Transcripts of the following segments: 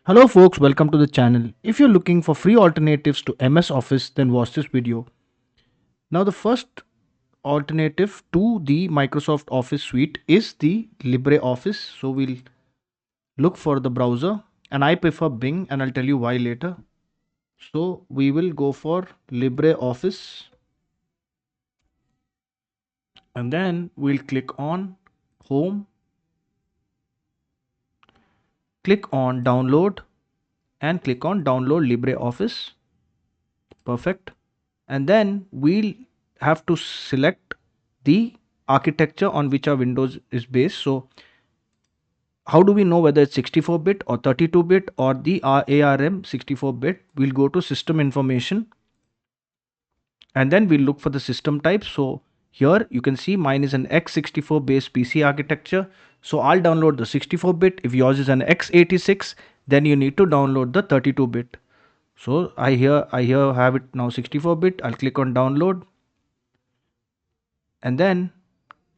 Hello folks, welcome to the channel. If you're looking for free alternatives to MS Office, then watch this video. Now the first alternative to the Microsoft Office suite is the LibreOffice. So we'll look for the browser and I prefer Bing and I'll tell you why later. So we will go for LibreOffice and then we'll click on Home, click on Download and click on Download LibreOffice. Perfect. And then we'll have to select the architecture on which our Windows is based. So how do we know whether it's 64-bit or 32-bit or the ARM 64-bit? We'll go to system information and then we'll look for the system type. So here you can see mine is an x64 based PC architecture. So I'll download the 64-bit. If yours is an x86, then you need to download the 32-bit. So I here have it now 64-bit. I'll click on download and then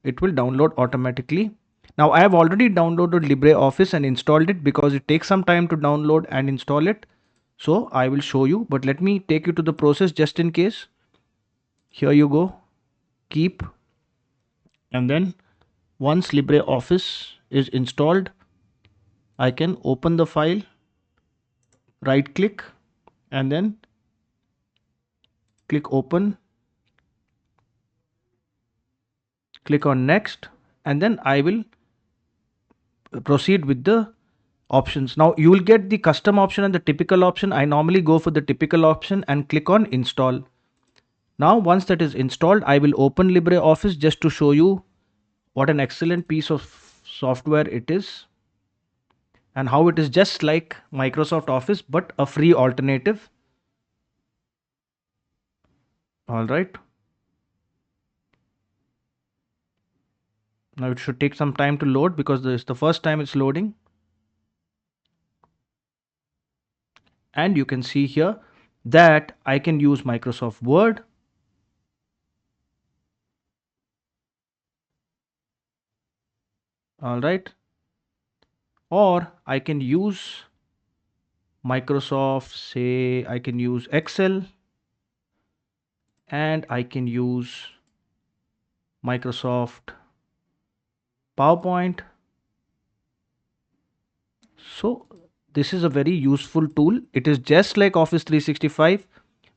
it will download automatically. Now I have already downloaded LibreOffice and installed it because it takes some time to download and install it. So I will show you, but let me take you to the process just in case. Here you go, keep, and then once LibreOffice is installed, I can open the file, right click, and then click open, click on next, and then I will proceed with the options. Now you will get the custom option and the typical option. I normally go for the typical option and click on install. Now once that is installed, I will open LibreOffice just to show you what an excellent piece of software it is and how it is just like Microsoft Office but a free alternative. All right. Now it should take some time to load because this is the first time it's loading. And you can see here that I can use Microsoft Word, all right, or I can use Microsoft, say I can use Excel, and I can use Microsoft PowerPoint. So this is a very useful tool. It is just like Office 365,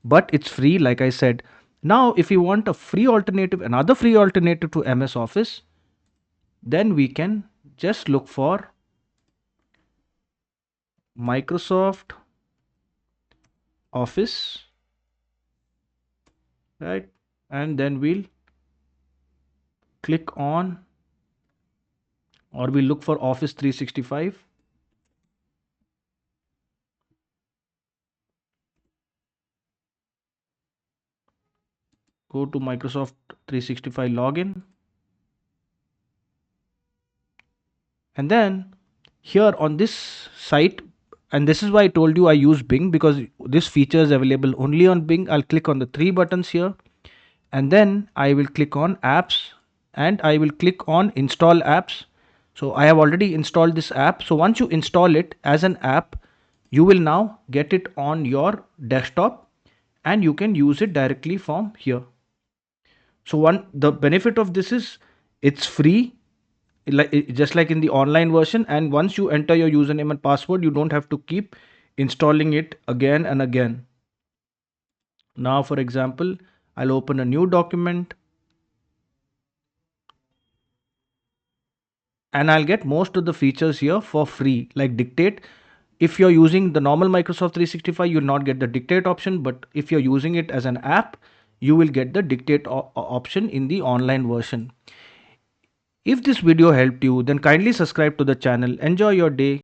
but it's free, like I said. Now, if you want a free alternative, another free alternative to MS Office, then we can just look for Microsoft Office, right? And then we'll click on, or we'll look for Office 365. Go to Microsoft 365 login. And then here on this site, and this is why I told you I use Bing because this feature is available only on Bing. I'll click on the three buttons here and then I will click on apps and I will click on install apps. So I have already installed this app. So once you install it as an app, you will now get it on your desktop and you can use it directly from here. So the benefit of this is it's free, like just like in the online version, and once you enter your username and password, you don't have to keep installing it again and again. Now for example, I'll open a new document and I'll get most of the features here for free, like dictate. If you're using the normal Microsoft 365, you'll not get the dictate option, but if you're using it as an app, you will get the dictate option in the online version. If this video helped you, then kindly subscribe to the channel. Enjoy your day.